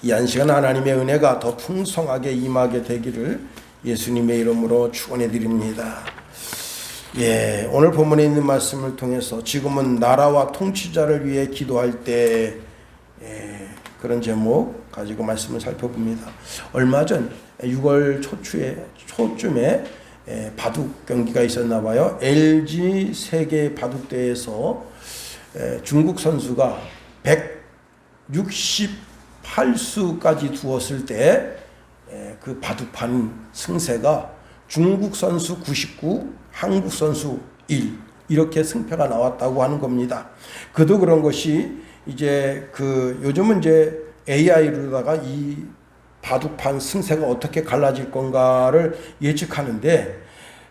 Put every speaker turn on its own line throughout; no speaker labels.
이 한 시간 하나님의 은혜가 더 풍성하게 임하게 되기를 예수님의 이름으로 축원해 드립니다. 오늘 본문에 있는 말씀을 통해서 지금은 나라와 통치자를 위해 기도할 때 그런 제목 가지고 말씀을 살펴봅니다. 얼마 전 6월 초쯤에 바둑 경기가 있었나 봐요. LG 세계 바둑대회에서 중국 선수가 168수까지 두었을 때 그 바둑판 승세가 중국 선수 99, 한국 선수 1 이렇게 승패가 나왔다고 하는 겁니다. 그도 그런 것이 이제 요즘은 이제 AI로다가 이 바둑판 승세가 어떻게 갈라질 건가를 예측하는데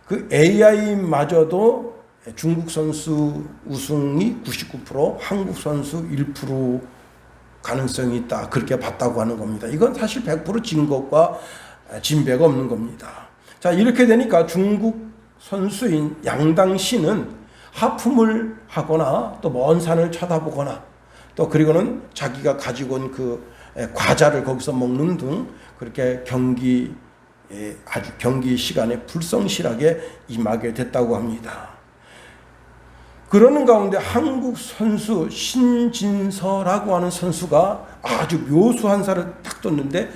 그 AI마저도 중국 선수 우승이 99%, 한국 선수 1% 가능성이 있다. 그렇게 봤다고 하는 겁니다. 이건 사실 100% 증거과 진배가 없는 겁니다. 자, 이렇게 되니까 중국 선수인 양당시는 하품을 하거나 또 먼 산을 쳐다보거나 또 그리고는 자기가 가지고 온 그 과자를 거기서 먹는 등 그렇게 아주 경기 시간에 불성실하게 임하게 됐다고 합니다. 그러는 가운데 한국 선수 신진서라고 하는 선수가 아주 묘수한 살을 딱 뒀는데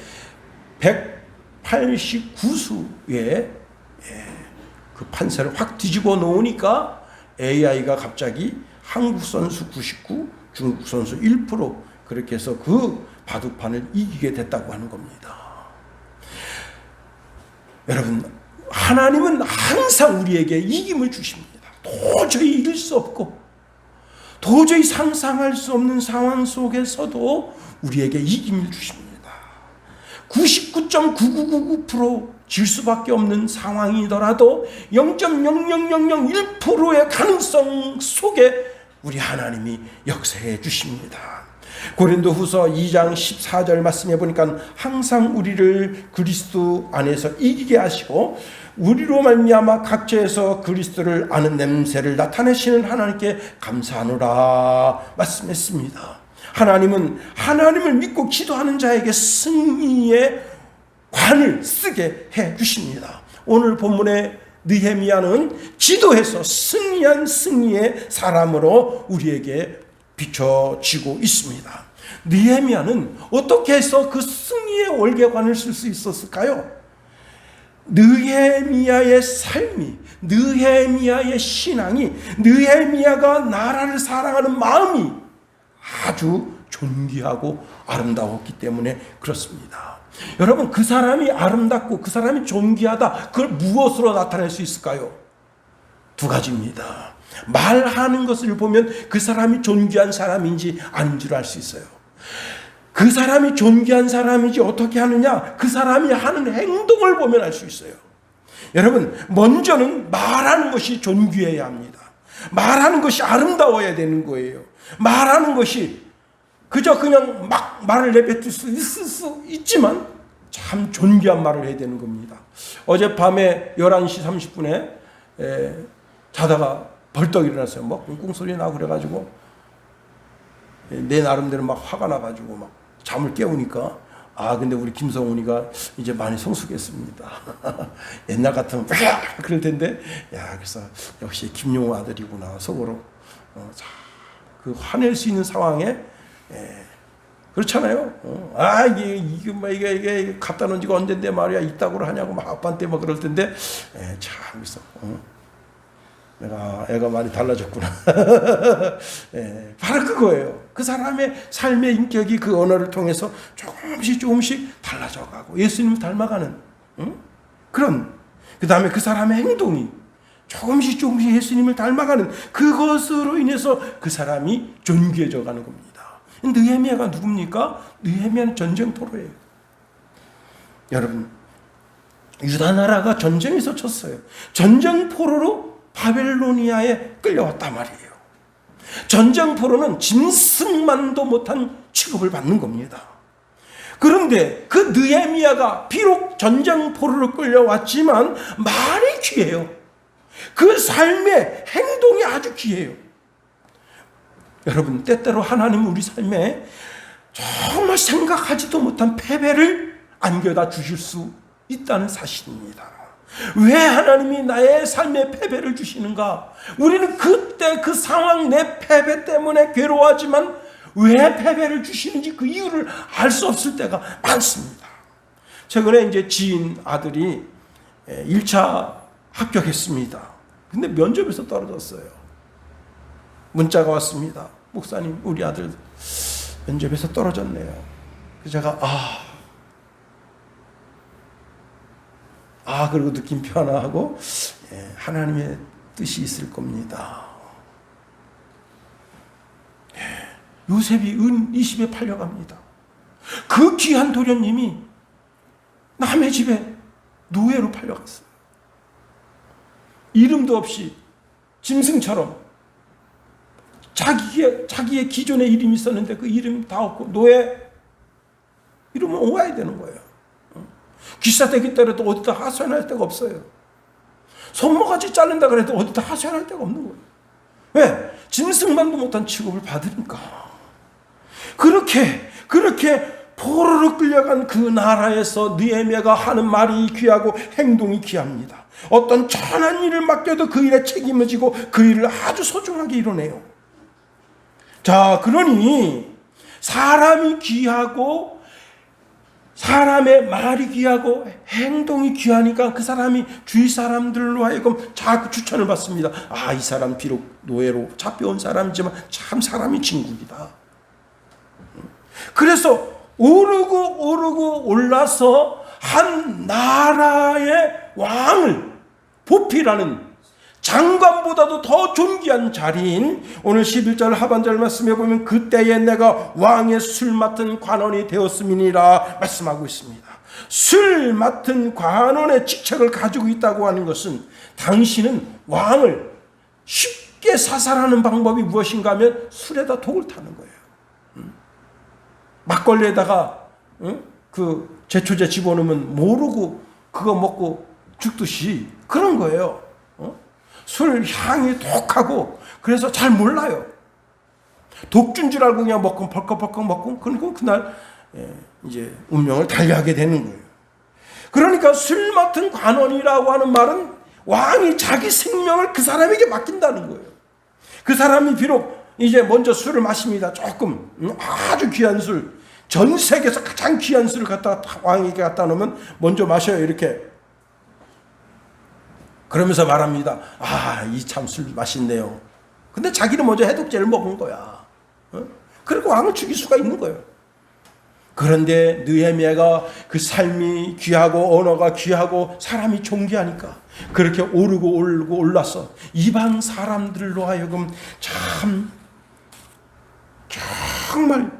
189수에 그 판세를 확 뒤집어 놓으니까 AI가 갑자기 한국 선수 99, 중국 선수 1% 그렇게 해서 그 바둑판을 이기게 됐다고 하는 겁니다. 여러분, 하나님은 항상 우리에게 이김을 주십니다. 도저히 이길 수 없고 도저히 상상할 수 없는 상황 속에서도 우리에게 이김을 주십니다. 99.9999% 질 수밖에 없는 상황이더라도 0.00001%의 가능성 속에 우리 하나님이 역사해 주십니다. 고린도후서 2장 14절 말씀해 보니까 항상 우리를 그리스도 안에서 이기게 하시고 우리로 말미암아 각처에서 그리스도를 아는 냄새를 나타내시는 하나님께 감사하노라 말씀했습니다. 하나님은 하나님을 믿고 기도하는 자에게 승리의 관을 쓰게 해 주십니다. 오늘 본문의 느헤미야는 기도해서 승리한 승리의 사람으로 우리에게 비춰지고 있습니다. 느헤미야는 어떻게 해서 그 승리의 월계관을 쓸 수 있었을까요? 느헤미야의 삶이, 느헤미야의 신앙이, 느헤미야가 나라를 사랑하는 마음이 아주 존귀하고 아름다웠기 때문에 그렇습니다. 여러분, 그 사람이 아름답고 그 사람이 존귀하다, 그걸 무엇으로 나타낼 수 있을까요? 두 가지입니다. 말하는 것을 보면 그 사람이 존귀한 사람인지 아닌지를 알 수 있어요. 그 사람이 존귀한 사람인지 어떻게 하느냐, 그 사람이 하는 행동을 보면 알 수 있어요. 여러분, 먼저는 말하는 것이 존귀해야 합니다. 말하는 것이 아름다워야 되는 거예요. 말하는 것이 그저 그냥 막 말을 내뱉을 수 있을 수 있지만 참 존귀한 말을 해야 되는 겁니다. 어젯밤에 11시 30분에 자다가 벌떡 일어났어요. 막 꿍꿍 소리 나고 그래가지고 내 나름대로 막 화가 나가지고 막 잠을 깨우니까 근데 우리 김성훈이가 이제 많이 성숙했습니다. 옛날 같으면 그럴 텐데 그래서 역시 김용호 아들이구나 속으로 그 화낼 수 있는 상황에 그렇잖아요. 이게 갖다 놓은 지가 언젠데 말이야 이따구로 하냐고 막 아빠한테 막 그럴 텐데 참 있어. 내가 애가 많이 달라졌구나. 바로 그거예요. 그 사람의 삶의 인격이 그 언어를 통해서 조금씩 달라져가고 예수님을 닮아가는 그런, 그 다음에 그 사람의 행동이 조금씩 예수님을 닮아가는 그것으로 인해서 그 사람이 존귀해져 가는 겁니다. 느헤미야가 누굽니까? 느헤미야는 전쟁포로예요. 여러분, 유다 나라가 전쟁에서 쳤어요. 전쟁포로로 바벨로니아에 끌려왔단 말이에요. 전쟁포로는 짐승만도 못한 취급을 받는 겁니다. 그런데 그 느헤미야가 비록 전쟁포로로 끌려왔지만 말이 귀해요. 그 삶의 행동이 아주 귀해요. 여러분, 때때로 하나님은 우리 삶에 정말 생각하지도 못한 패배를 안겨다 주실 수 있다는 사실입니다. 왜 하나님이 나의 삶에 패배를 주시는가? 우리는 그때 그 상황 내 패배 때문에 괴로워하지만 왜 패배를 주시는지 그 이유를 알 수 없을 때가 많습니다. 최근에 이제 지인 아들이 1차 합격했습니다. 근데 면접에서 떨어졌어요. 문자가 왔습니다. 목사님, 우리 아들 면접에서 떨어졌네요. 그래서 제가 그리고 느낌표 하나 하고 하나님의 뜻이 있을 겁니다. 요셉이 은 20에 팔려갑니다. 그 귀한 도련님이 남의 집에 노예로 팔려갔어요. 이름도 없이 짐승처럼 자기의 기존의 이름이 있었는데 그 이름 다 없고 노예 이러면 옹아야 되는 거예요. 귀싸대기 때려도 어디다 하소연할 데가 없어요. 손모가지 자른다 그래도 어디다 하소연할 데가 없는 거예요. 왜? 짐승만도 못한 취급을 받으니까. 그렇게 포로로 끌려간 그 나라에서 느헤미야가 하는 말이 귀하고 행동이 귀합니다. 어떤 천한 일을 맡겨도 그 일에 책임을 지고 그 일을 아주 소중하게 이뤄내요. 자, 그러니 사람이 귀하고 사람의 말이 귀하고 행동이 귀하니까 그 사람이 주위 사람들로 하여금 자꾸 추천을 받습니다. 이 사람 비록 노예로 잡혀온 사람이지만 참 사람이 진국이다. 그래서 오르고 올라서 한 나라의 왕을 보필하는 장관보다도 더 존귀한 자리인 오늘 11절 하반절 말씀에 보면 그때에 내가 왕의 술 맡은 관원이 되었음이니라 말씀하고 있습니다. 술 맡은 관원의 직책을 가지고 있다고 하는 것은 당신은 왕을 쉽게 사살하는 방법이 무엇인가 하면 술에다 독을 타는 거예요. 막걸리에다가 그 제초제 집어넣으면 모르고 그거 먹고 죽듯이 그런 거예요. 술 향이 독하고 그래서 잘 몰라요. 독준 줄 알고 그냥 먹고 벌컥벌컥 먹고 그리고 그날 이제 운명을 달리하게 되는 거예요. 그러니까 술 맡은 관원이라고 하는 말은 왕이 자기 생명을 그 사람에게 맡긴다는 거예요. 그 사람이 비록 이제 먼저 술을 마십니다. 조금 아주 귀한 술, 전 세계에서 가장 귀한 술을 갖다 왕에게 갖다 놓으면 먼저 마셔요. 이렇게 그러면서 말합니다. 이 참 술 맛있네요. 근데 자기는 먼저 해독제를 먹은 거야. 그리고 왕을 죽일 수가 있는 거예요. 그런데 느헤미야가 그 삶이 귀하고 언어가 귀하고 사람이 존귀하니까 그렇게 오르고 올라서 이방 사람들로 하여금 참 정말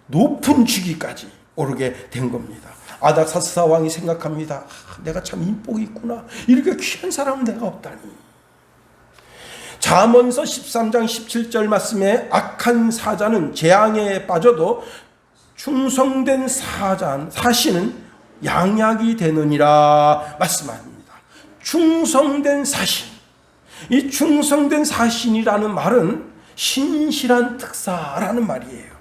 높은 직위까지 오르게 된 겁니다. 아닥사스다 왕이 생각합니다. 내가 참 인복이 있구나. 이렇게 귀한 사람은 내가 없다니. 잠언서 13장 17절 말씀에 악한 사자는 재앙에 빠져도 충성된 사신은 양약이 되느니라 말씀합니다. 충성된 사신. 이 충성된 사신이라는 말은 신실한 특사라는 말이에요.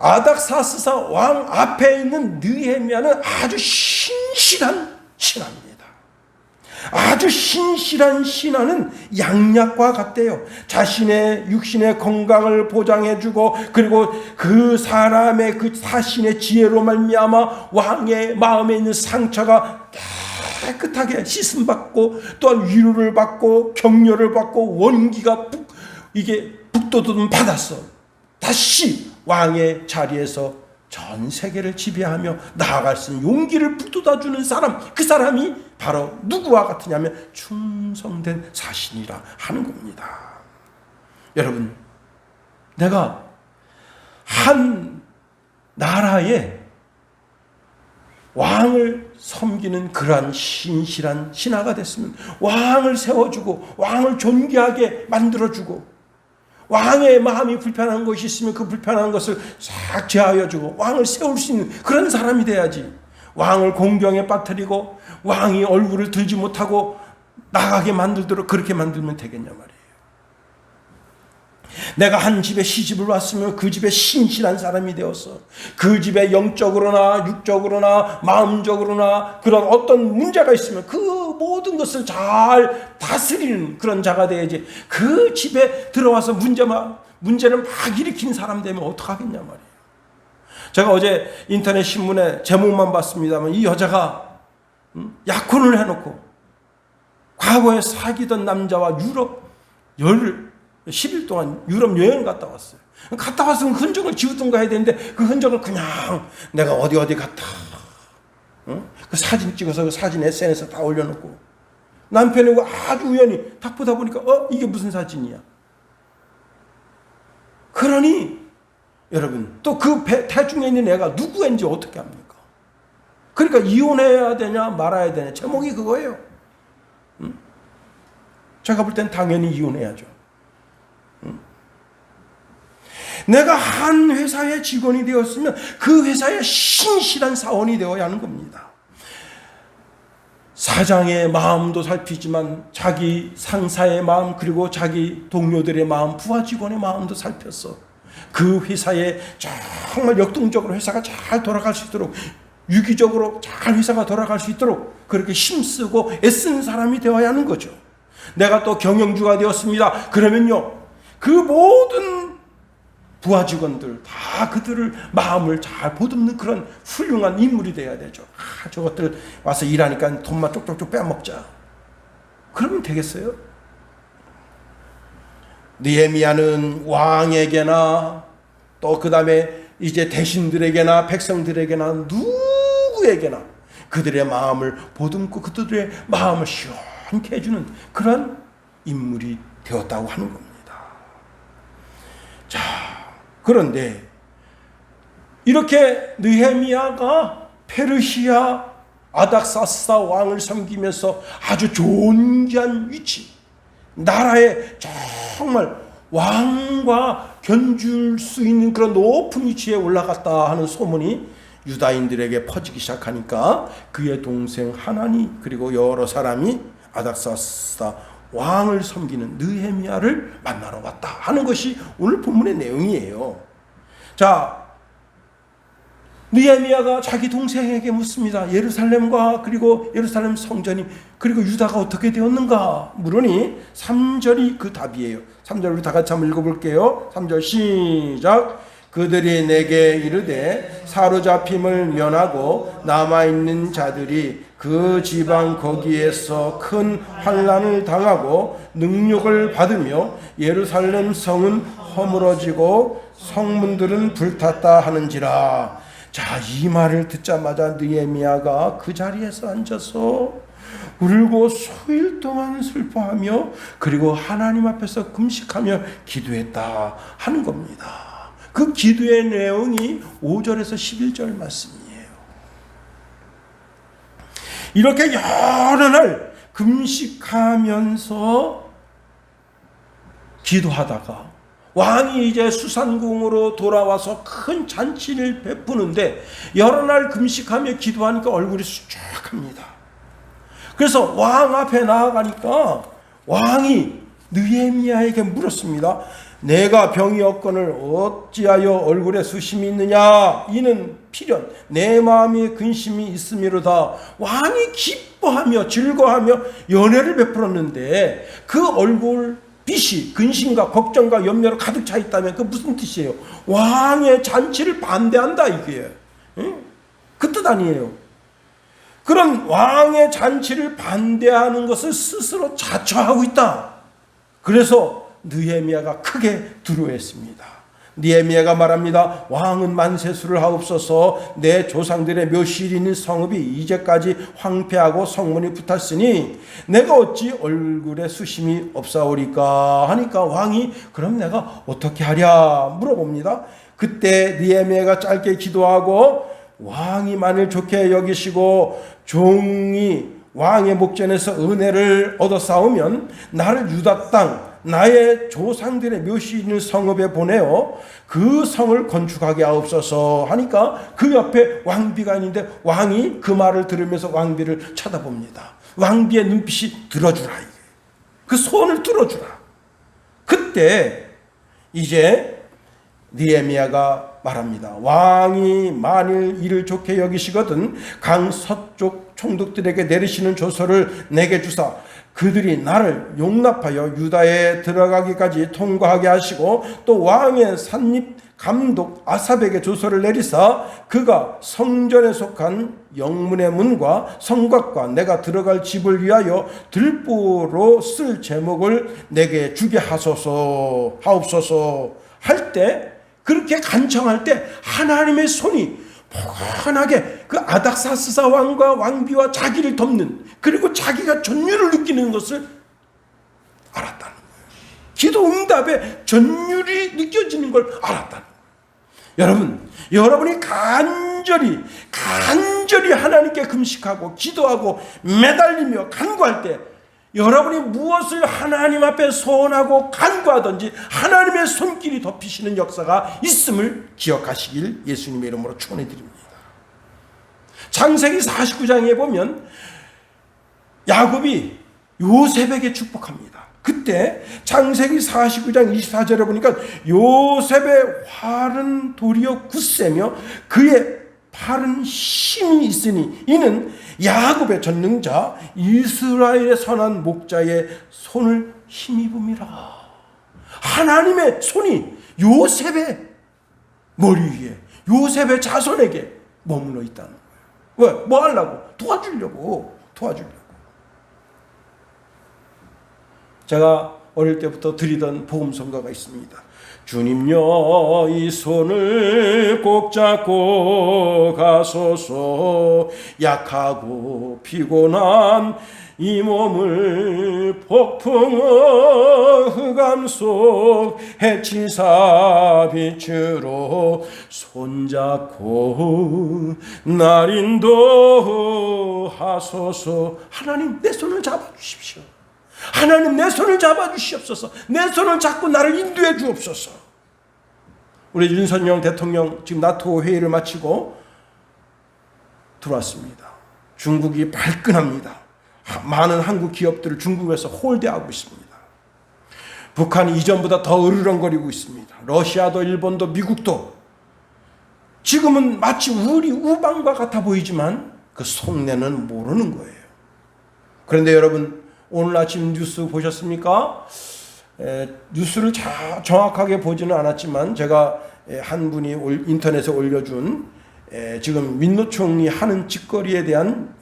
아닥사스다 왕 앞에 있는 느헤미야는 아주 신실한 신하입니다. 아주 신실한 신하는 양약과 같대요. 자신의 육신의 건강을 보장해주고 그리고 그 사람의 그 사신의 지혜로 말미암아 왕의 마음에 있는 상처가 깨끗하게 씻음받고 또한 위로를 받고 격려를 받고 원기가 북돋움 받았어. 다시 왕의 자리에서 전 세계를 지배하며 나아갈 수 있는 용기를 북돋아주는 사람, 그 사람이 바로 누구와 같으냐면 충성된 사신이라 하는 겁니다. 여러분, 내가 한 나라의 왕을 섬기는 그러한 신실한 신하가 됐으면 왕을 세워주고 왕을 존귀하게 만들어주고 왕의 마음이 불편한 것이 있으면 그 불편한 것을 싹 제하여 주고 왕을 세울 수 있는 그런 사람이 돼야지. 왕을 공경에 빠뜨리고 왕이 얼굴을 들지 못하고 나가게 만들도록 그렇게 만들면 되겠냐 말이에요. 내가 한 집에 시집을 왔으면 그 집에 신실한 사람이 되어서 그 집에 영적으로나 육적으로나 마음적으로나 그런 어떤 문제가 있으면 그 모든 것을 잘 다스리는 그런 자가 돼야지. 그 집에 들어와서 문제를 막 일으킨 사람 되면 어떡하겠냐 말이에요. 제가 어제 인터넷 신문에 제목만 봤습니다만 이 여자가 약혼을 해놓고 과거에 사귀던 남자와 유럽 10일 동안 유럽 여행을 갔다 왔어요. 갔다 왔으면 흔적을 지우든가 해야 되는데 그 흔적을 그냥 내가 어디 갔다 그 사진 찍어서 그 사진 SNS에 다 올려놓고 남편이 아주 우연히 딱 보다 보니까 이게 무슨 사진이야. 그러니 여러분 또 그 태중에 있는 애가 누구인지 어떻게 합니까? 그러니까 이혼해야 되냐 말아야 되냐 제목이 그거예요. 제가 볼 땐 당연히 이혼해야죠. 내가 한 회사의 직원이 되었으면 그 회사의 신실한 사원이 되어야 하는 겁니다. 사장의 마음도 살피지만 자기 상사의 마음 그리고 자기 동료들의 마음 부하 직원의 마음도 살폈어. 그 회사에 정말 역동적으로 회사가 잘 돌아갈 수 있도록 유기적으로 잘 회사가 돌아갈 수 있도록 그렇게 힘쓰고 애쓰는 사람이 되어야 하는 거죠. 내가 또 경영주가 되었습니다. 그러면요 그 모든 부하 직원들 다 그들을 마음을 잘 보듬는 그런 훌륭한 인물이 돼야 되죠. 저것들 와서 일하니까 돈만 쪽쪽쪽 빼먹자. 그러면 되겠어요? 느헤미야는 왕에게나 또 그 다음에 이제 대신들에게나 백성들에게나 누구에게나 그들의 마음을 보듬고 그들의 마음을 시원케 해주는 그런 인물이 되었다고 하는 겁니다. 자, 그런데 이렇게 느헤미야가 페르시아 아닥사스다 왕을 섬기면서 아주 존귀한 위치, 나라에 정말 왕과 견줄 수 있는 그런 높은 위치에 올라갔다 하는 소문이 유다인들에게 퍼지기 시작하니까 그의 동생 하나니 그리고 여러 사람이 아닥사스다 왕을 섬기는 느헤미야를 만나러 왔다 하는 것이 오늘 본문의 내용이에요. 자, 느헤미야가 자기 동생에게 묻습니다. 예루살렘과 그리고 예루살렘 성전이 그리고 유다가 어떻게 되었는가 물으니 3절이 그 답이에요. 3절 우리 다 같이 한번 읽어볼게요. 3절 시작. 그들이 내게 이르되 사로잡힘을 면하고 남아있는 자들이 그 지방 거기에서 큰 환난을 당하고 능욕을 받으며 예루살렘 성은 허물어지고 성문들은 불탔다 하는지라. 자, 이 말을 듣자마자 느헤미야가 그 자리에서 앉아서 울고 수일 동안 슬퍼하며 그리고 하나님 앞에서 금식하며 기도했다 하는 겁니다. 그 기도의 내용이 5절에서 11절 말씀이에요. 이렇게 여러 날 금식하면서 기도하다가 왕이 이제 수산궁으로 돌아와서 큰 잔치를 베푸는데 여러 날 금식하며 기도하니까 얼굴이 수척합니다. 그래서 왕 앞에 나아가니까 왕이 느헤미야에게 물었습니다. 내가 병이 없거늘 어찌하여 얼굴에 수심이 있느냐? 이는 필연 내 마음에 근심이 있음이로다. 왕이 기뻐하며 즐거워하며 연회를 베풀었는데 그 얼굴 빛이 근심과 걱정과 염려로 가득 차 있다면 그 무슨 뜻이에요? 왕의 잔치를 반대한다 이게. 그 뜻 아니에요. 그런 왕의 잔치를 반대하는 것을 스스로 자처하고 있다. 그래서 느헤미야가 크게 두려워했습니다. 느헤미야가 말합니다. 왕은 만세수를 하옵소서. 내 조상들의 묘실이 있는 성읍이 이제까지 황폐하고 성문이 붙었으니 내가 어찌 얼굴에 수심이 없사오리까 하니까 왕이 그럼 내가 어떻게 하랴 물어봅니다. 그때 느헤미야가 짧게 기도하고 왕이 만일 좋게 여기시고 종이 왕의 목전에서 은혜를 얻어 싸우면 나를 유다 땅 나의 조상들의 묘시 있는 성읍에 보내어 그 성을 건축하게 하옵소서 하니까 그 옆에 왕비가 있는데 왕이 그 말을 들으면서 왕비를 쳐다봅니다. 왕비의 눈빛이 들어주라. 그 소원을 들어주라. 그때 이제 느헤미야가 말합니다. 왕이 만일 이를 좋게 여기시거든 강 서쪽 총독들에게 내리시는 조서를 내게 주사 그들이 나를 용납하여 유다에 들어가기까지 통과하게 하시고 또 왕의 산립 감독 아삽에게 조서를 내리사 그가 성전에 속한 영문의 문과 성곽과 내가 들어갈 집을 위하여 들보로 쓸 제목을 내게 주게 하옵소서 할 때, 그렇게 간청할 때 하나님의 손이 포근하게 그 아닥사스다 왕과 왕비와 자기를 돕는, 그리고 자기가 전율을 느끼는 것을 알았다는 거예요. 기도 응답에 전율이 느껴지는 걸 알았다는 거예요. 여러분이 간절히 하나님께 금식하고 기도하고 매달리며 간구할 때 여러분이 무엇을 하나님 앞에 소원하고 간구하든지 하나님의 손길이 덮이시는 역사가 있음을 기억하시길 예수님의 이름으로 축원해 드립니다. 창세기 49장에 보면 야곱이 요셉에게 축복합니다. 그때 창세기 49장 24절에 보니까 요셉의 활은 도리어 굳세며 그의 팔은 힘이 있으니 이는 야곱의 전능자 이스라엘의 선한 목자의 손을 힘입음이라. 하나님의 손이 요셉의 머리 위에 요셉의 자손에게 머물러 있다는 거예요. 왜? 뭐 하려고? 도와주려고. 제가 어릴 때부터 드리던 복음성가가 있습니다. 주님여 이 손을 꼭 잡고 가소서 약하고 피곤한 이 몸을 폭풍의 흑암 속 해치사 빛으로 손잡고 날 인도하소서. 하나님 내 손을 잡아주십시오. 하나님 내 손을 잡아주시옵소서. 내 손을 잡고 나를 인도해 주옵소서. 우리 윤석열 대통령 지금 나토 회의를 마치고 들어왔습니다. 중국이 발끈합니다. 많은 한국 기업들을 중국에서 홀대하고 있습니다. 북한이 이전보다 더 으르렁거리고 있습니다. 러시아도 일본도 미국도 지금은 마치 우리 우방과 같아 보이지만 그 속내는 모르는 거예요. 그런데 여러분 오늘 아침 뉴스 보셨습니까? 뉴스를 정확하게 보지는 않았지만 제가 한 분이 인터넷에 올려준 지금 민노총이 하는 짓거리에 대한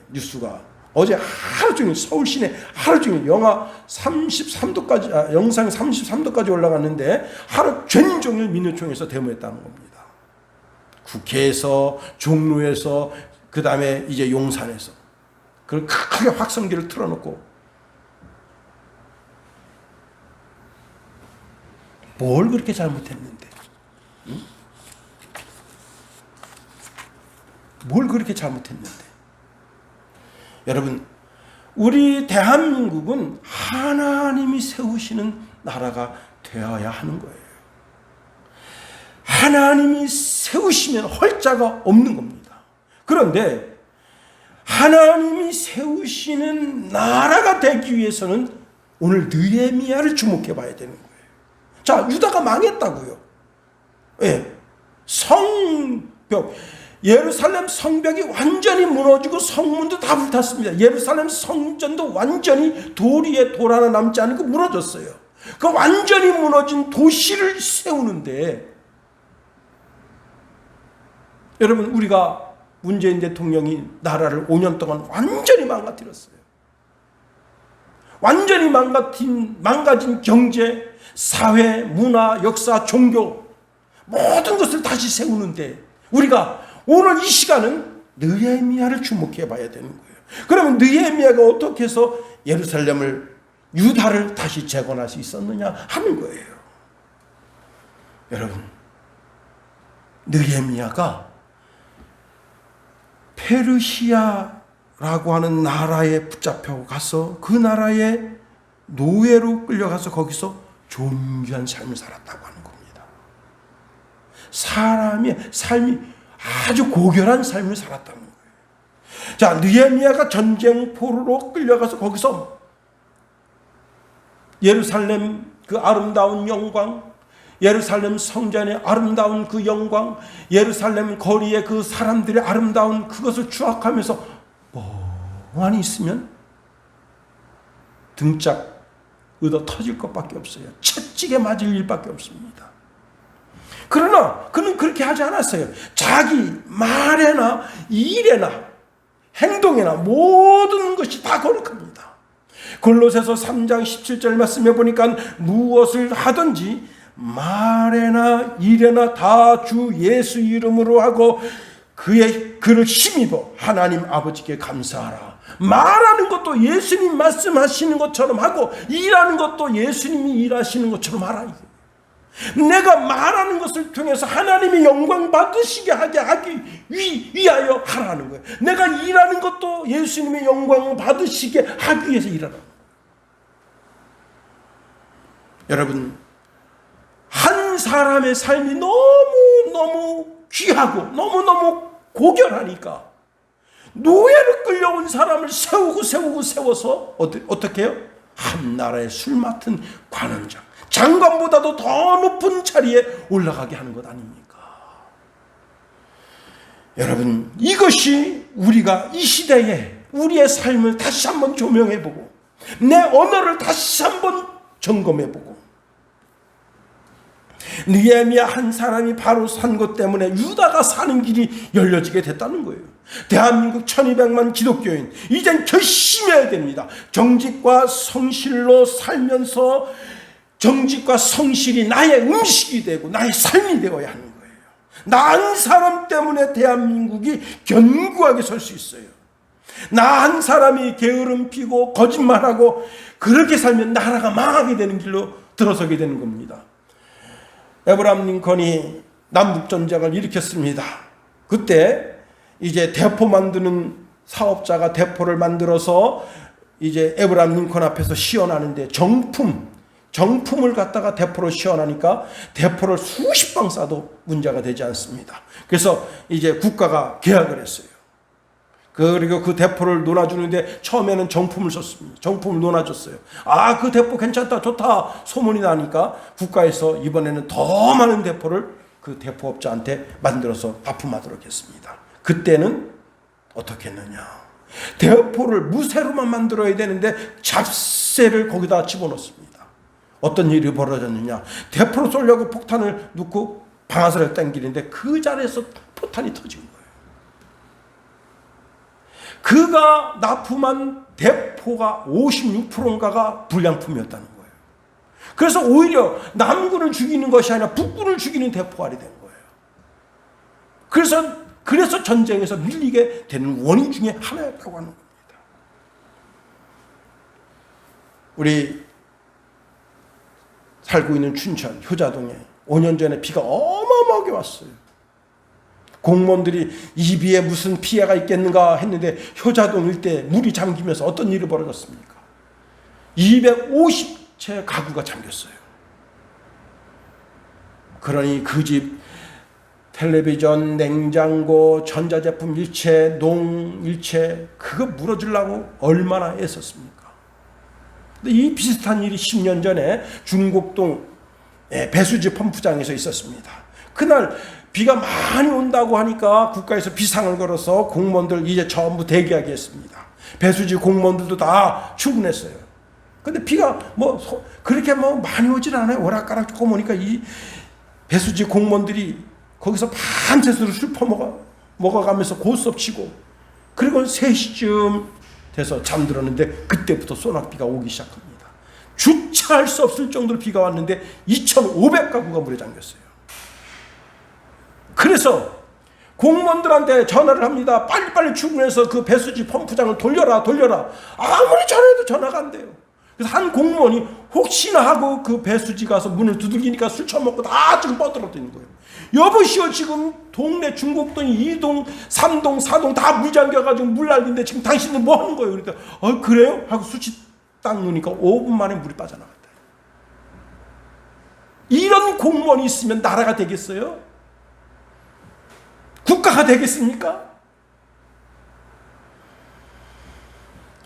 뉴스가 어제 하루 종일 서울 시내 하루 종일 영하 33도까지 영상 33도까지 올라갔는데 하루 종일 민노총에서 데모했다는 겁니다. 국회에서 종로에서 그 다음에 이제 용산에서 그 크게 확성기를 틀어놓고 뭘 그렇게 잘못했는데? 응? 뭘 그렇게 잘못했는데? 여러분, 우리 대한민국은 하나님이 세우시는 나라가 되어야 하는 거예요. 하나님이 세우시면 헐자가 없는 겁니다. 그런데 하나님이 세우시는 나라가 되기 위해서는 오늘 느헤미야를 주목해 봐야 되는 거예요. 자, 유다가 망했다고요. 예. 성벽, 예루살렘 성벽이 완전히 무너지고 성문도 다 불탔습니다. 예루살렘 성전도 완전히 돌 위에 돌 하나 남지 않고 무너졌어요. 그 완전히 무너진 도시를 세우는데 여러분, 우리가 문재인 대통령이 나라를 5년 동안 완전히 망가뜨렸어요. 완전히 망가진 경제, 사회, 문화, 역사, 종교 모든 것을 다시 세우는데 우리가 오늘 이 시간은 느헤미야를 주목해 봐야 되는 거예요. 그러면 느헤미야가 어떻게 해서 예루살렘을, 유다를 다시 재건할 수 있었느냐 하는 거예요. 여러분, 느헤미야가 페르시아라고 하는 나라에 붙잡혀 가서 그 나라의 노예로 끌려가서 거기서 존귀한 삶을 살았다고 하는 겁니다. 사람의 삶이 아주 고결한 삶을 살았다는 거예요. 자, 느헤미야가 전쟁 포로로 끌려가서 거기서 예루살렘 그 아름다운 영광, 예루살렘 성전의 아름다운 그 영광, 예루살렘 거리의 그 사람들의 아름다운 그것을 추억하면서 멍하니 있으면 등짝 얻어 터질 것밖에 없어요. 채찍에 맞을 일밖에 없습니다. 그러나 그는 그렇게 하지 않았어요. 자기 말에나 일에나 행동에나 모든 것이 다 거룩합니다. 골로새서 3장 17절 말씀해 보니까 무엇을 하든지 말에나 일에나 다 주 예수 이름으로 하고 그를 힘입어 하나님 아버지께 감사하라. 말하는 것도 예수님 말씀하시는 것처럼 하고 일하는 것도 예수님이 일하시는 것처럼 하라. 내가 말하는 것을 통해서 하나님의 영광 받으시게 하기 위하여 하라는 거예요. 내가 일하는 것도 예수님의 영광 받으시게 하기 위해서 일하라는 거예요. 여러분, 한 사람의 삶이 너무너무 귀하고 너무너무 고결하니까 노예로 끌려온 사람을 세워서 어떻게 해요? 한 나라의 술 맡은 관원장, 장관보다도 더 높은 자리에 올라가게 하는 것 아닙니까? 여러분, 이것이 우리가 이 시대에 우리의 삶을 다시 한번 조명해보고 내 언어를 다시 한번 점검해보고, 느헤미야 한 사람이 바로 산 것 때문에 유다가 사는 길이 열려지게 됐다는 거예요. 대한민국 1200만 기독교인, 이젠 결심해야 됩니다. 정직과 성실로 살면서 정직과 성실이 나의 음식이 되고 나의 삶이 되어야 하는 거예요. 나 한 사람 때문에 대한민국이 견고하게 설 수 있어요. 나 한 사람이 게으름 피고 거짓말하고 그렇게 살면 나라가 망하게 되는 길로 들어서게 되는 겁니다. 에브라함 링컨이 남북전쟁을 일으켰습니다. 그때 이제 대포 만드는 사업자가 대포를 만들어서 이제 에브라함 링컨 앞에서 시연하는데 정품을 갖다가 대포로 시연하니까 대포를 수십 방 쏴도 문제가 되지 않습니다. 그래서 이제 국가가 계약을 했어요. 그리고 그 대포를 놓아주는데 처음에는 정품을 썼습니다. 정품을 놓아줬어요. 아, 그 대포 괜찮다, 좋다 소문이 나니까 국가에서 이번에는 더 많은 대포를 그 대포업자한테 만들어서 납품하도록 했습니다. 그때는 어떻게 했느냐? 대포를 무쇠로만 만들어야 되는데 잡쇠를 거기다 집어넣습니다. 어떤 일이 벌어졌느냐? 대포로 쏘려고 폭탄을 넣고 방아쇠를 당기는데 그 자리에서 포탄이 터진 거예요. 그가 납품한 대포가 56%인가가 불량품이었다는 거예요. 그래서 오히려 남군을 죽이는 것이 아니라 북군을 죽이는 대포알이 된 거예요. 그래서 전쟁에서 밀리게 되는 원인 중에 하나였다고 하는 겁니다. 우리 살고 있는 춘천 효자동에 5년 전에 비가 어마어마하게 왔어요. 공무원들이 이 비에 무슨 피해가 있겠는가 했는데 효자동 일대 물이 잠기면서 어떤 일이 벌어졌습니까? 250채 가구가 잠겼어요. 그러니 그 집 텔레비전, 냉장고, 전자제품 일체, 농 일체 그거 물어주려고 얼마나 애썼습니까? 근데 이 비슷한 일이 10년 전에 중곡동 배수지 펌프장에서 있었습니다. 그날 비가 많이 온다고 하니까 국가에서 비상을 걸어서 공무원들 이제 전부 대기하게 했습니다. 배수지 공무원들도 다 출근했어요. 근데 비가 그렇게 많이 오질 않아요. 오락가락 조금 오니까 이 배수지 공무원들이 거기서 밤새도록 술 먹어가면서 고스톱 치고, 그리고 3시쯤 돼서 잠들었는데 그때부터 소낙비가 오기 시작합니다. 주차할 수 없을 정도로 비가 왔는데 2,500가구가 물에 잠겼어요. 그래서 공무원들한테 전화를 합니다. 빨리빨리 출근해서 그 배수지 펌프장을 돌려라. 아무리 전화해도 전화가 안 돼요. 그래서 한 공무원이 혹시나 하고 그 배수지 가서 문을 두들기니까 술 처먹고 다 지금 뻗어지는 거예요. 여보시오, 지금 동네 중곡동 2동, 3동, 4동 다 물 잠겨가지고 물 날린데 지금 당신들 뭐 하는 거예요? 그랬더니 그래요? 하고 수치 딱 놓으니까 5분 만에 물이 빠져나갔다. 이런 공무원이 있으면 나라가 되겠어요? 국가가 되겠습니까?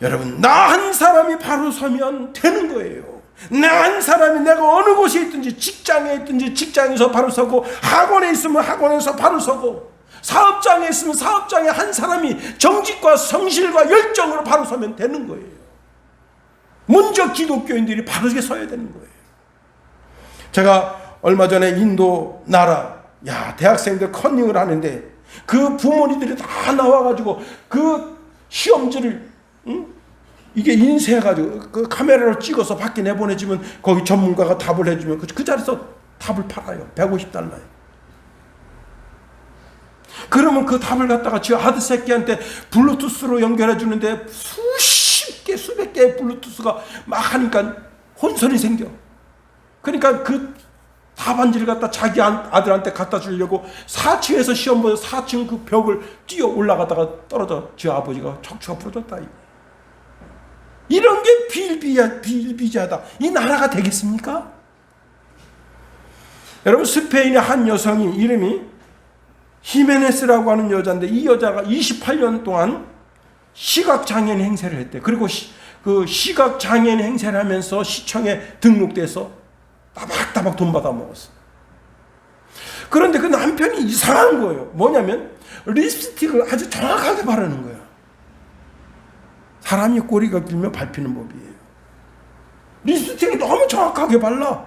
여러분, 나 한 사람이 바로 서면 되는 거예요. 난 사람이 내가 어느 곳에 있든지, 직장에 있든지 직장에서 바로 서고, 학원에 있으면 학원에서 바로 서고, 사업장에 있으면 사업장에 한 사람이 정직과 성실과 열정으로 바로 서면 되는 거예요. 먼저 기독교인들이 바르게 서야 되는 거예요. 제가 얼마 전에 인도 나라, 대학생들 컨닝을 하는데 그 부모님들이 다 나와가지고 그 시험지를 이게 인쇄해가지고 그 카메라로 찍어서 밖에 내보내주면 거기 전문가가 답을 해주면 그 자리에서 답을 팔아요. 150달러에. 그러면 그 답을 갖다가 지 아들 새끼한테 블루투스로 연결해 주는데 수십 개, 수백 개의 블루투스가 막 하니까 혼선이 생겨. 그러니까 그 답안지를 갖다 자기 아들한테 갖다 주려고 4층에서 시험 보서 4층 그 벽을 뛰어 올라가다가 떨어져 지 아버지가 척추가 부러졌다. 이런 게 비일비재하다. 이 나라가 되겠습니까? 여러분, 스페인의 한 여성이 이름이 히메네스라고 하는 여자인데, 이 여자가 28년 동안 시각장애인 행세를 했대. 그리고 그 시각장애인 행세를 하면서 시청에 등록돼서 따박따박 돈 받아 먹었어. 그런데 그 남편이 이상한 거예요. 뭐냐면 립스틱을 아주 정확하게 바르는 거야. 사람이 꼬리가 길면 밟히는 법이에요. 립스틱을 너무 정확하게 발라.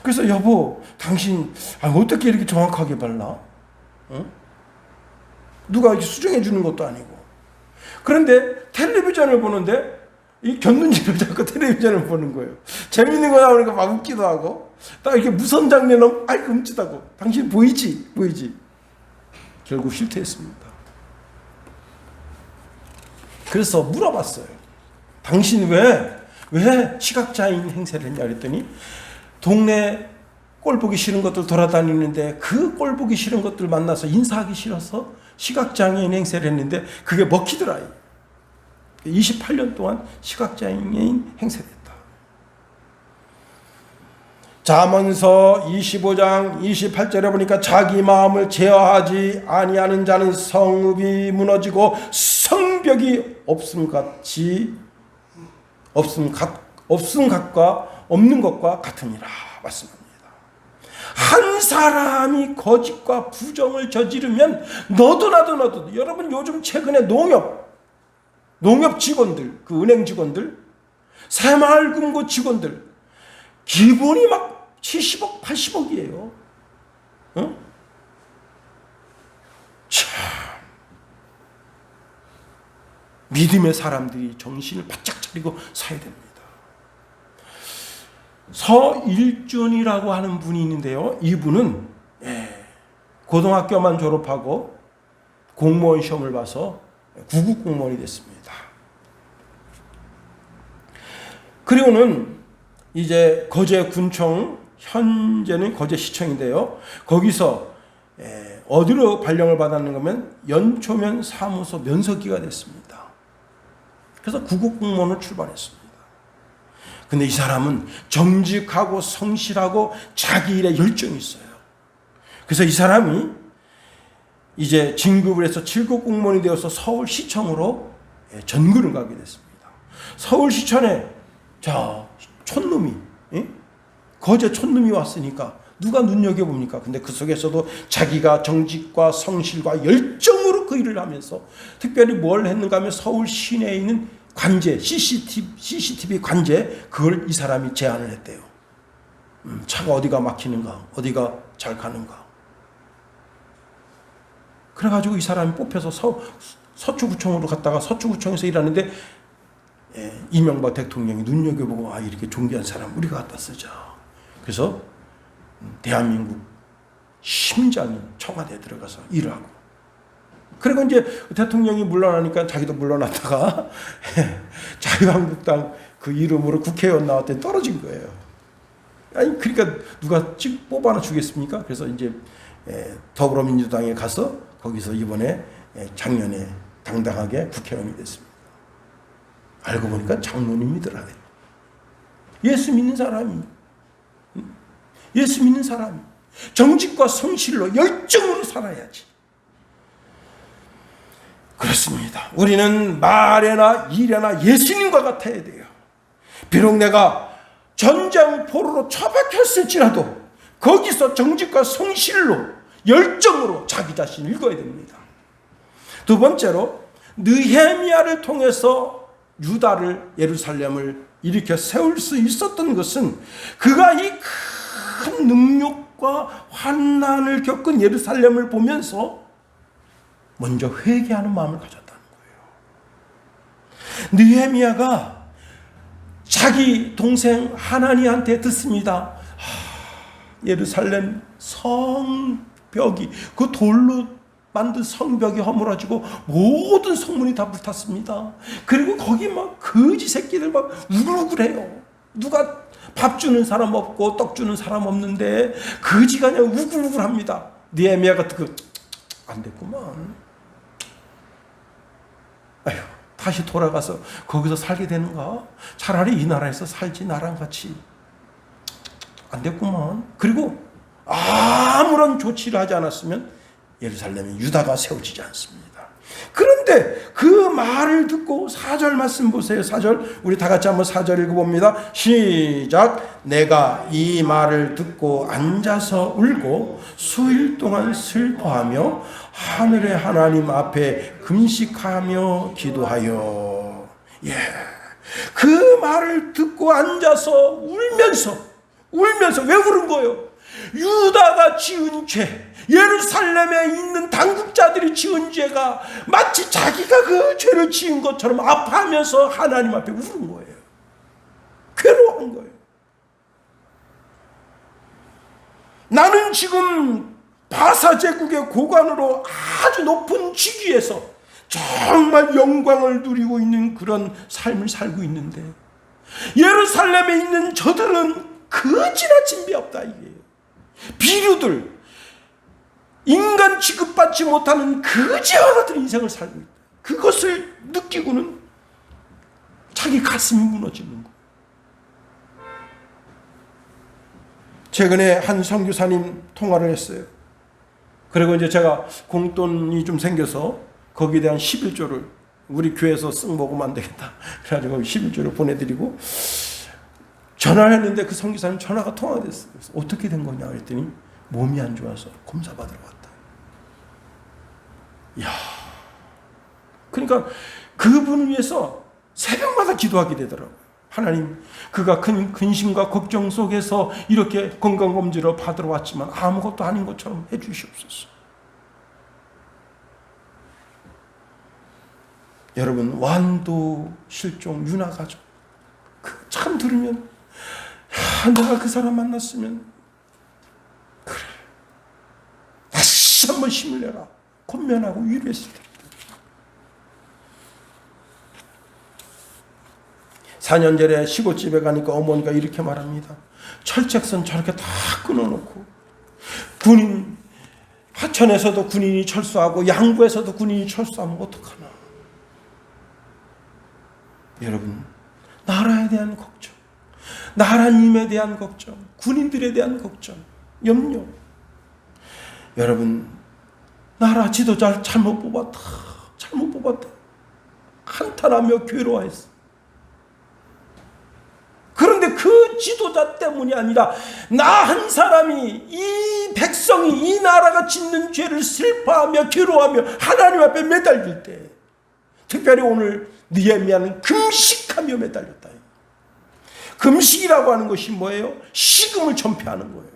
그래서 여보, 당신 어떻게 이렇게 정확하게 발라? 누가 이렇게 수정해 주는 것도 아니고. 그런데 텔레비전을 보는데 이 곁눈질을 잡고 텔레비전을 보는 거예요. 재밌는 거 나오니까 막 웃기도 하고, 딱 이렇게 무서운 장면은 끔찍하고. 당신 보이지? 결국 실패했습니다. 그래서 물어봤어요. 당신 왜 시각장애인 행세를 했냐 그랬더니, 동네 꼴 보기 싫은 것들 돌아다니는데 그 꼴 보기 싫은 것들 만나서 인사하기 싫어서 시각장애인 행세를 했는데 그게 먹히더라. 28년 동안 시각장애인 행세를 했다. 잠언서 25장 28절에 보니까 자기 마음을 제어하지 아니하는 자는 성읍이 무너지고 성벽이 없음 같과 없는 것과 같으니라 말씀합니다. 한 사람이 거짓과 부정을 저지르면 너도 여러분, 요즘 최근에 농협 직원들, 그 은행 직원들, 새마을금고 직원들 기본이 막 70억, 80억이에요. 참, 믿음의 사람들이 정신을 바짝 차리고 서야 됩니다. 서일준이라고 하는 분이 있는데요. 이분은 고등학교만 졸업하고 공무원 시험을 봐서 구급 공무원이 됐습니다. 그리고는 이제 거제군청, 현재는 거제시청인데요. 거기서 어디로 발령을 받았는가 하면 연초면 사무소 면석기가 됐습니다. 그래서 구급 공무원을 출발했습니다. 근데 이 사람은 정직하고 성실하고 자기 일에 열정이 있어요. 그래서 이 사람이 이제 진급을 해서 7급 공무원이 되어서 서울시청으로 전근을 가게 됐습니다. 서울시청에 촌놈이, 거제 촌놈이 왔으니까 누가 눈여겨봅니까? 근데 그 속에서도 자기가 정직과 성실과 열정으로 그 일을 하면서 특별히 뭘 했는가 하면 서울 시내에 있는 관제, CCTV 관제, 그걸 이 사람이 제안을 했대요. 차가 어디가 막히는가, 어디가 잘 가는가. 그래가지고 이 사람이 뽑혀서 서초구청으로 갔다가 서초구청에서 일하는데 이명박 대통령이 눈여겨보고 이렇게 존귀한 사람 우리가 갖다 쓰자. 그래서 대한민국 심장인 청와대에 들어가서 일을 하고. 그리고 이제 대통령이 물러나니까 자기도 물러났다가 자유한국당 그 이름으로 국회의원 나왔더니 떨어진 거예요. 그러니까 누가 뽑아나 주겠습니까? 그래서 이제 더불어민주당에 가서 거기서 이번에 작년에 당당하게 국회의원이 됐습니다. 알고 보니까 장로님이더라. 예수 믿는 사람이 정직과 성실로 열정으로 살아야지. 그렇습니다. 우리는 말에나 일에나 예수님과 같아야 돼요. 비록 내가 전쟁 포로로 처박혔을지라도 거기서 정직과 성실로 열정으로 자기 자신을 읽어야 됩니다. 두 번째로 느헤미야를 통해서 유다를, 예루살렘을 일으켜 세울 수 있었던 것은 그가 이 큰 능력과 환난을 겪은 예루살렘을 보면서 먼저 회개하는 마음을 가졌다는 거예요. 느헤미야가 자기 동생 하나니한테 듣습니다. 예루살렘 성벽이, 그 돌로 만든 성벽이 허물어지고 모든 성문이 다 불탔습니다. 그리고 거기 막 거지 새끼들 막 우글우글해요. 누가 밥 주는 사람 없고 떡 주는 사람 없는데 거지가 그냥 우글우글합니다. 느헤미야가 듣고 안 됐구만. 아휴, 다시 돌아가서 거기서 살게 되는가? 차라리 이 나라에서 살지, 나랑 같이. 안 됐구만. 그리고 아무런 조치를 하지 않았으면 예루살렘에 유다가 세워지지 않습니다. 그런데 그 말을 듣고 4절 말씀 보세요. 4절 우리 다 같이 한번 4절 읽어봅니다. 시작. 내가 이 말을 듣고 앉아서 울고 수일 동안 슬퍼하며 하늘의 하나님 앞에 금식하며 기도하여. 예, 그 말을 듣고 앉아서 울면서 왜 울은 거예요? 유다가 지은 죄, 예루살렘에 있는 당국자들이 지은 죄가 마치 자기가 그 죄를 지은 것처럼 아파하면서 하나님 앞에 울은 거예요. 괴로워한 거예요. 나는 지금 바사 제국의 고관으로 아주 높은 직위에서 정말 영광을 누리고 있는 그런 삶을 살고 있는데 예루살렘에 있는 저들은 거지나 진배 없다 이게요. 비류들, 인간 취급받지 못하는 거지와 같은 인생을 살고 있다. 그것을 느끼고는 자기 가슴이 무너지는 거예요. 최근에 한 선교사님 통화를 했어요. 그리고 이제 제가 공돈이 좀 생겨서 거기에 대한 11조를 우리 교회에서 쓱 먹으면 안 되겠다. 그래가지고 11조를 보내드리고 전화를 했는데 그 선교사님 전화가 통화됐어요. 그래서 어떻게 된 거냐 그랬더니 몸이 안 좋아서 검사 받으러 갔다. 이야, 그러니까 그분을 위해서 새벽마다 기도하게 되더라고요. 하나님, 그가 큰 근심과 걱정 속에서 이렇게 건강검진을 받으러 왔지만 아무것도 아닌 것처럼 해주시옵소서. 여러분, 완도 실종 유나 가족 참 들으면 내가 그 사람 만났으면 그래 다시 한번 힘을 내라 권면하고 위로했을 텐데. 4년 전에 시골집에 가니까 어머니가 이렇게 말합니다. 철책선 저렇게 다 끊어놓고 군인 하천에서도 군인이 철수하고 양구에서도 군인이 철수하면 어떡하나. 여러분, 나라에 대한 걱정, 나라님에 대한 걱정, 군인들에 대한 걱정, 염려. 여러분, 나라 지도자 잘못 뽑았다. 한탄하며 괴로워했어. 그런데 그 지도자 때문이 아니라 나 한 사람이, 이 백성이, 이 나라가 짓는 죄를 슬퍼하며 괴로워하며 하나님 앞에 매달릴 때, 특별히 오늘 느헤미야는 금식하며 매달렸다. 금식이라고 하는 것이 뭐예요? 식음을 전폐하는 거예요.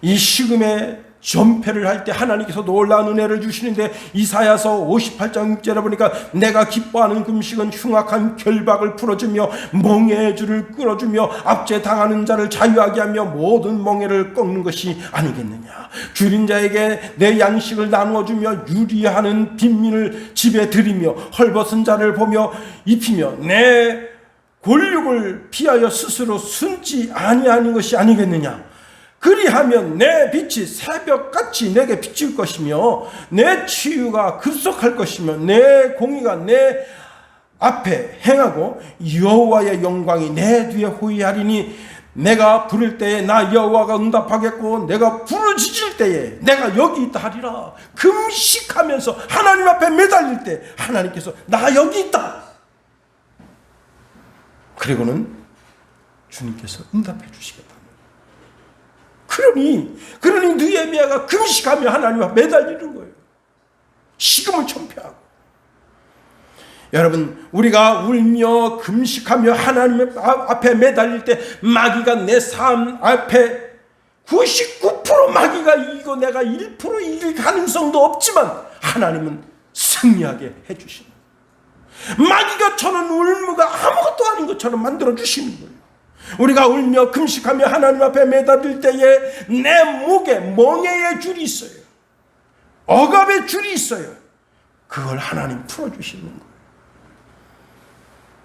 이 식음의 전폐를 할 때 하나님께서 놀라운 은혜를 주시는데 이사야서 58장 6절에 보니까 내가 기뻐하는 금식은 흉악한 결박을 풀어주며 멍에의 줄을 끌어주며 압제 당하는 자를 자유하게 하며 모든 멍에를 꺾는 것이 아니겠느냐. 줄인 자에게 내 양식을 나누어주며 유리하는 빈민을 집에 들이며 헐벗은 자를 보며 입히며 내 권력을 피하여 스스로 숨지 아니하는 것이 아니겠느냐. 그리하면 내 빛이 새벽같이 내게 비칠 것이며 내 치유가 급속할 것이며 내 공의가 내 앞에 행하고 여호와의 영광이 내 뒤에 호위하리니 내가 부를 때에 나 여호와가 응답하겠고 내가 부르짖을 때에 내가 여기 있다 하리라. 금식하면서 하나님 앞에 매달릴 때 하나님께서 나 여기 있다. 그리고는 주님께서 응답해 주시겠다. 그러니 느헤미야가 금식하며 하나님 앞에 매달리는 거예요. 식음을 청폐하고. 여러분, 우리가 울며 금식하며 하나님 앞에 매달릴 때 마귀가 내 삶 앞에 99% 마귀가 이기고 내가 1% 이길 가능성도 없지만 하나님은 승리하게 해주시는 거예요. 마귀가 저는 울무가 아무것도 아닌 것처럼 만들어 주시는 거예요. 우리가 울며 금식하며 하나님 앞에 매달릴 때에 내 목에 멍에의 줄이 있어요. 억압의 줄이 있어요. 그걸 하나님 풀어주시는 거예요.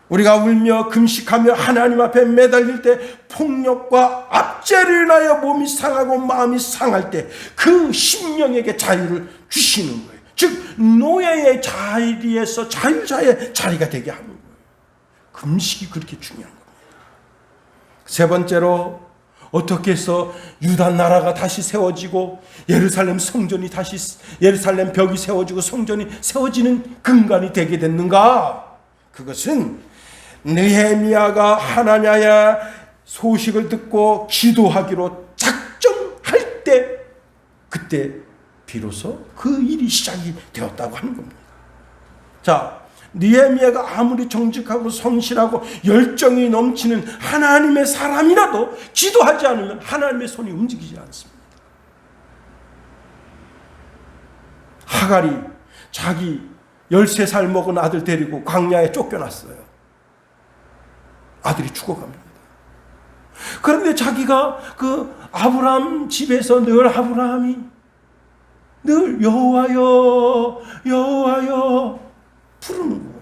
우리가 울며 금식하며 하나님 앞에 매달릴 때 폭력과 압제를 인하여 몸이 상하고 마음이 상할 때 그 심령에게 자유를 주시는 거예요. 즉 노예의 자리에서 자유자의 자리가 되게 하는 거예요. 금식이 그렇게 중요한 겁니다. 세 번째로, 어떻게 해서 유다 나라가 다시 세워지고 예루살렘 벽이 세워지고 성전이 세워지는 근간이 되게 됐는가? 그것은 느헤미야가 하나냐의 소식을 듣고 기도하기로 작정할 때, 그때 비로소 그 일이 시작이 되었다고 하는 겁니다. 자, 느헤미야가 아무리 정직하고 성실하고 열정이 넘치는 하나님의 사람이라도 기도하지 않으면 하나님의 손이 움직이지 않습니다. 하갈이 자기 13살 먹은 아들 데리고 광야에 쫓겨났어요. 아들이 죽어갑니다. 그런데 자기가 그 아브라함 집에서 늘 아브라함이 늘 여호와여 여호와여 부르는 거예요.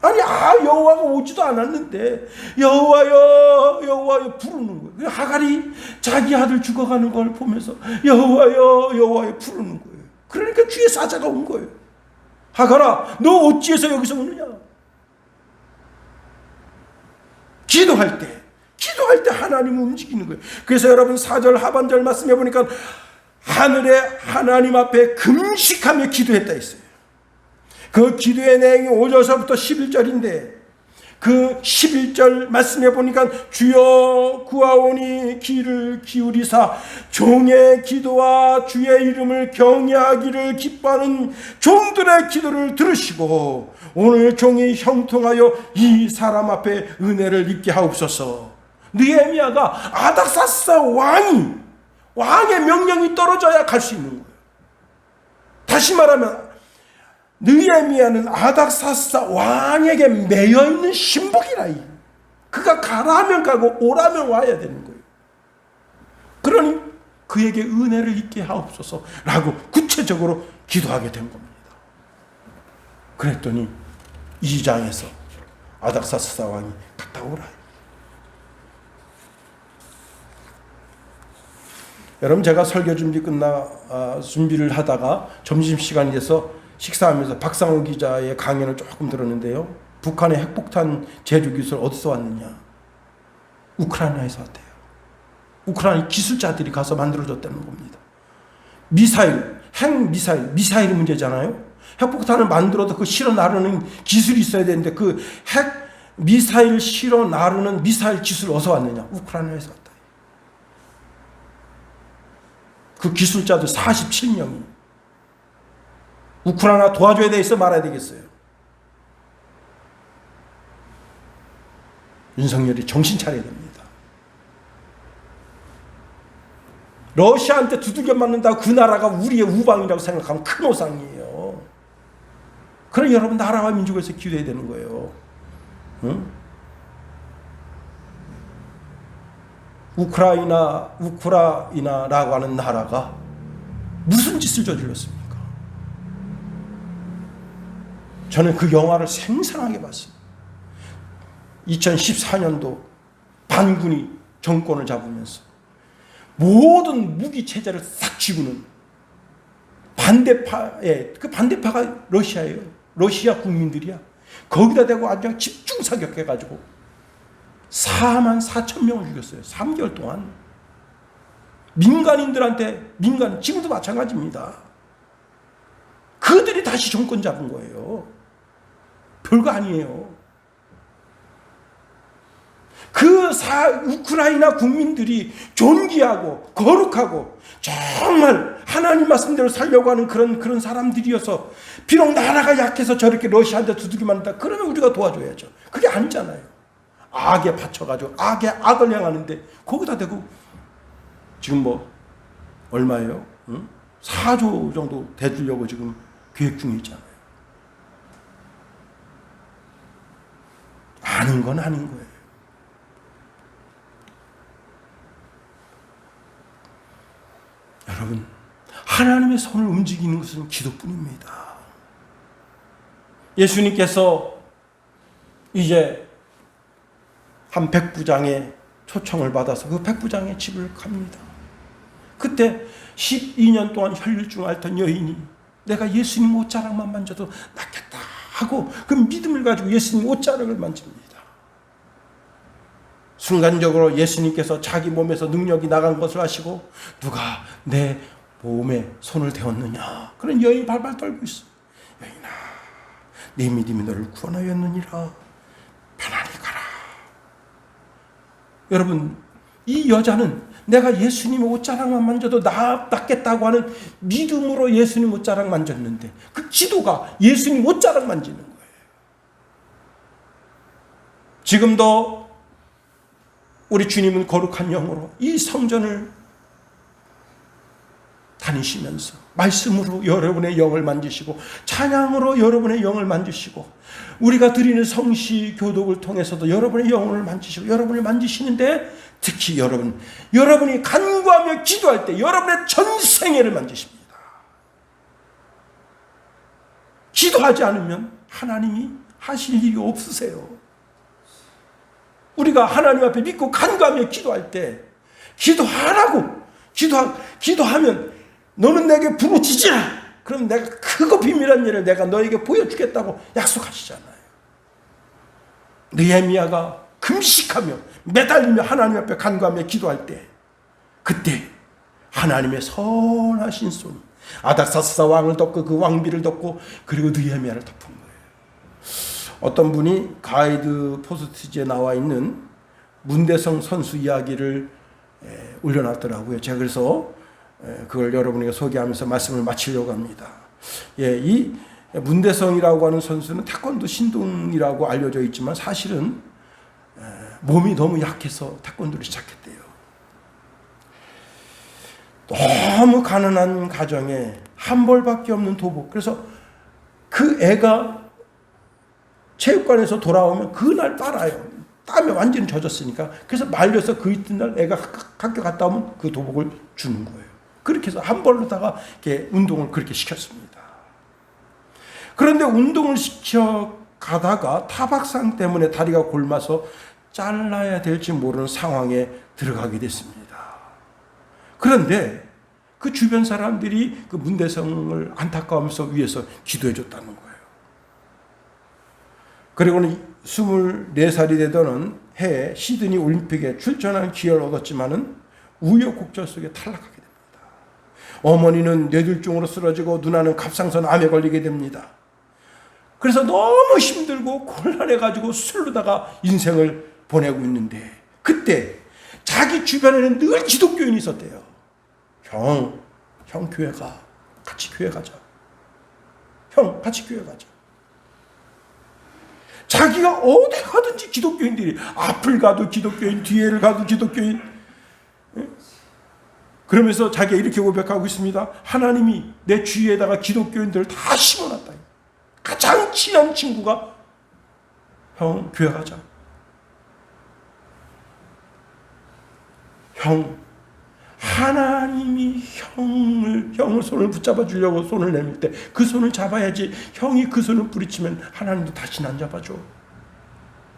아니 여호와가 오지도 않았는데 여호와여 여호와여 부르는 거예요. 하갈이 자기 아들 죽어가는 걸 보면서 여호와여 여호와여 부르는 거예요. 그러니까 주의 사자가 온 거예요. 하갈아, 너 어찌해서 여기서 오느냐? 기도할 때 하나님은 움직이는 거예요. 그래서 여러분 4절 하반절 말씀해 보니까 하늘에 하나님 앞에 금식하며 기도했다 했어요. 그 기도의 내용이 5절서부터 11절인데 그 11절 말씀해 보니까 주여 구하오니 귀를 기울이사 종의 기도와 주의 이름을 경외하기를 기뻐하는 종들의 기도를 들으시고 오늘 종이 형통하여 이 사람 앞에 은혜를 입게 하옵소서. 느헤미야가 아닥사스다 왕의 명령이 떨어져야 갈 수 있는 거예요. 다시 말하면 느헤미야는 아닥사스다 왕에게 매여있는 신복이라. 그가 가라면 가고 오라면 와야 되는 거예요. 그러니 그에게 은혜를 입게 하옵소서 라고 구체적으로 기도하게 된 겁니다. 그랬더니 2장에서 아닥사스다 왕이 갔다 오라. 여러분, 제가 설교 준비를 하다가 점심시간이 돼서 식사하면서 박상호 기자의 강연을 조금 들었는데요. 북한의 핵폭탄 제조 기술 어디서 왔느냐? 우크라이나에서 왔대요. 우크라이나 기술자들이 가서 만들어줬다는 겁니다. 핵미사일이 문제잖아요. 핵폭탄을 만들어도 그 실어 나르는 기술이 있어야 되는데 그 핵미사일 실어 나르는 미사일 기술 어디서 왔느냐? 우크라이나에서 왔다. 그 기술자들 47명이 우크라이나 도와줘야 되겠어 말아야 되겠어요? 윤석열이 정신 차려야 됩니다. 러시아한테 두들겨 맞는다고 그 나라가 우리의 우방이라고 생각하면 큰 오상이에요. 그럼 여러분 나라와 민족에서 기도해야 되는 거예요. 응? 우크라이나라고 하는 나라가 무슨 짓을 저질렀습니까? 저는 그 영화를 생생하게 봤어요. 2014년도 반군이 정권을 잡으면서 모든 무기 체제를 싹 쥐고는 그 반대파가 러시아예요. 러시아 국민들이야. 거기다 대고 아주 그냥 집중 사격해가지고 44,000명을 죽였어요. 3개월 동안. 지금도 마찬가지입니다. 그들이 다시 정권 잡은 거예요. 별거 아니에요. 그 우크라이나 국민들이 존귀하고 거룩하고 정말 하나님 말씀대로 살려고 하는 그런 사람들이어서 비록 나라가 약해서 저렇게 러시아한테 두들기만 한다. 그러면 우리가 도와줘야죠. 그게 아니잖아요. 악에 받쳐가지고 악을 향하는데 거기다 대고 지금 뭐 얼마예요? 4조 정도 대주려고 지금 계획 중에 있잖아요. 아는 건 아닌 거예요. 여러분, 하나님의 손을 움직이는 것은 기도뿐입니다. 예수님께서 이제 한 백부장의 초청을 받아서 그 백부장의 집을 갑니다. 그때 12년 동안 혈류증 앓던 여인이 내가 예수님 옷자락만 만져도 낫겠다 하고 그 믿음을 가지고 예수님 옷자락을 만집니다. 순간적으로 예수님께서 자기 몸에서 능력이 나간 것을 아시고 누가 내 몸에 손을 대었느냐. 그런 여인이 발발 떨고 있어. 여인아, 네 믿음이 너를 구원하였느니라. 편안히 가라. 여러분, 이 여자는 내가 예수님의 옷자락만 만져도 낫겠다고 하는 믿음으로 예수님 옷자락 만졌는데 그 기도가 예수님 옷자락 만지는 거예요. 지금도 우리 주님은 거룩한 영으로 이 성전을 다니시면서 말씀으로 여러분의 영을 만지시고 찬양으로 여러분의 영을 만지시고 우리가 드리는 성시 교독을 통해서도 여러분의 영을 만지시고 여러분을 만지시는데 특히 여러분이 간구하며 기도할 때 여러분의 전생애를 만지십니다. 기도하지 않으면 하나님이 하실 일이 없으세요. 우리가 하나님 앞에 믿고 간구하며 기도할 때 기도하라고 기도하면 너는 내게 부르짖으라. 그럼 내가 크고 비밀한 일을 내가 너에게 보여주겠다고 약속하시잖아요. 느헤미야가 금식하며 매달리며 하나님 앞에 간구하며 기도할 때 그때 하나님의 선하신 손이 아닥사스다 왕을 덮고 그 왕비를 덮고 그리고 느헤미야를 덮은 거예요. 어떤 분이 가이드 포스트지에 나와 있는 문대성 선수 이야기를 올려놨더라고요. 제가 그래서 그걸 여러분에게 소개하면서 말씀을 마치려고 합니다. 이 문대성이라고 하는 선수는 태권도 신동이라고 알려져 있지만 사실은 몸이 너무 약해서 태권도를 시작했대요. 너무 가난한 가정에 한 벌밖에 없는 도복. 그래서 그 애가 체육관에서 돌아오면 그날 빨아요. 땀에 완전히 젖었으니까. 그래서 말려서 그 이튿날 애가 학교 갔다 오면 그 도복을 주는 거예요. 그렇게 해서 한 벌로다가 이렇게 운동을 그렇게 시켰습니다. 그런데 운동을 시켜 가다가 타박상 때문에 다리가 골마서 잘라야 될지 모르는 상황에 들어가게 됐습니다. 그런데 그 주변 사람들이 그 문대성을 안타까우면서 위에서 기도해 줬다는 거예요. 그리고는 24살이 되던 해에 시드니 올림픽에 출전한 기회를 얻었지만은 우여곡절 속에 탈락하게 됩니다. 어머니는 뇌졸중으로 쓰러지고 누나는 갑상선 암에 걸리게 됩니다. 그래서 너무 힘들고 곤란해가지고 술로다가 인생을 보내고 있는데 그때 자기 주변에는 늘 기독교인이 있었대요. 형 교회 가. 같이 교회 가자. 형 같이 교회 가자. 자기가 어디 가든지 기독교인들이 앞을 가도 기독교인, 뒤를 가도 기독교인. 그러면서 자기가 이렇게 고백하고 있습니다. 하나님이 내 주위에다가 기독교인들을 다 심어놨다. 가장 친한 친구가 형 교회 가자. 형 하나님이 형을 손을 붙잡아 주려고 손을 내밀 때 그 손을 잡아야지. 형이 그 손을 부딪히면 하나님도 다시는 안 잡아줘.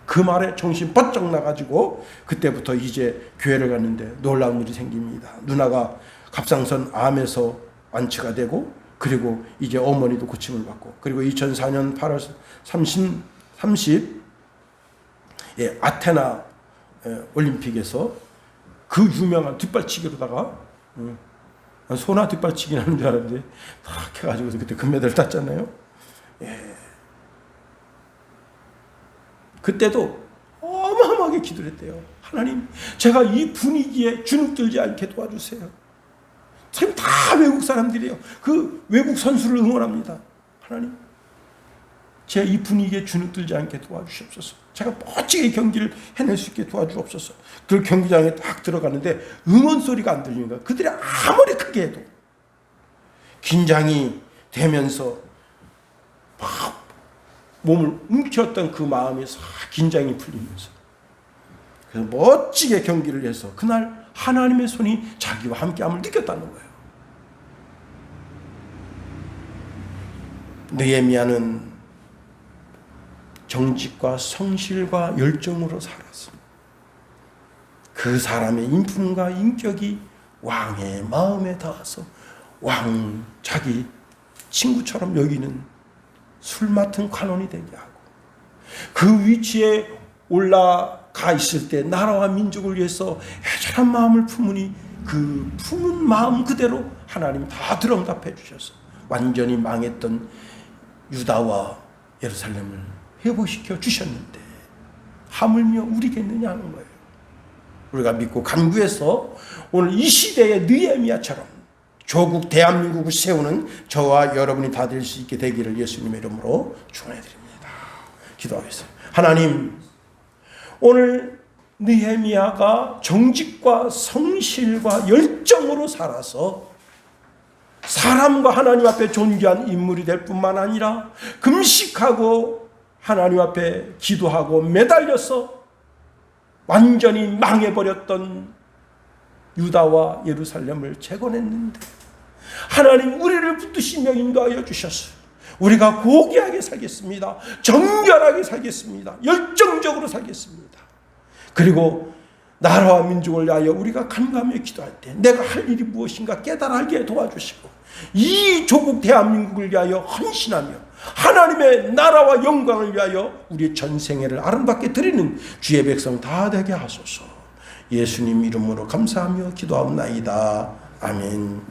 그 말에 정신 번쩍 나가지고 그때부터 이제 교회를 갔는데 놀라운 일이 생깁니다. 누나가 갑상선 암에서 완치가 되고 그리고 이제 어머니도 고침을 받고 그리고 2004년 8월 30 아테나 올림픽에서 그 유명한 뒷발치기로다가 소나 뒷발치기 하는 줄 알았는데 탁 해가지고 그때 금메달 땄잖아요. 그때도 어마어마하게 기도를 했대요. 하나님, 제가 이 분위기에 주눅들지 않게 도와주세요. 참 다 외국 사람들이에요. 그 외국 선수를 응원합니다. 하나님, 제가 이 분위기에 주눅들지 않게 도와주시옵소서. 제가 멋지게 경기를 해낼 수 있게 도와주옵소서. 그 경기장에 딱 들어가는데 응원 소리가 안 들리는 거야. 그들이 아무리 크게 해도 긴장이 되면서 막 몸을 움켰던 그 마음이 싹 긴장이 풀리면서 그래서 멋지게 경기를 해서 그날 하나님의 손이 자기와 함께함을 느꼈다는 거예요. 느헤미야는 정직과 성실과 열정으로 살았어. 그 사람의 인품과 인격이 왕의 마음에 닿아서 왕 자기 친구처럼 여기는 술 맡은 관원이 되게 하고, 그 위치에 올라가 있을 때 나라와 민족을 위해서 애절한 마음을 품으니 그 품은 마음 그대로 하나님 다 들응답해 주셔서 완전히 망했던 유다와 예루살렘을 회복시켜 주셨는데 하물며 우리겠느냐 하는 거예요. 우리가 믿고 간구해서 오늘 이 시대의 느헤미야처럼 조국 대한민국을 세우는 저와 여러분이 다 될 수 있게 되기를 예수님의 이름으로 축원해드립니다. 기도하겠습니다. 하나님, 오늘 느헤미야가 정직과 성실과 열정으로 살아서 사람과 하나님 앞에 존귀한 인물이 될 뿐만 아니라 금식하고 하나님 앞에 기도하고 매달려서 완전히 망해버렸던 유다와 예루살렘을 재건했는데 하나님 우리를 붙드시며 인도하여 주셨어요. 우리가 고귀하게 살겠습니다. 정결하게 살겠습니다. 열정적으로 살겠습니다. 그리고 나라와 민족을 위하여 우리가 간구하며 기도할 때 내가 할 일이 무엇인가 깨달게 도와주시고 이 조국 대한민국을 위하여 헌신하며 하나님의 나라와 영광을 위하여 우리의 전생애를 아름답게 드리는 주의 백성 다 되게 하소서. 예수님 이름으로 감사하며 기도하옵나이다. 아멘.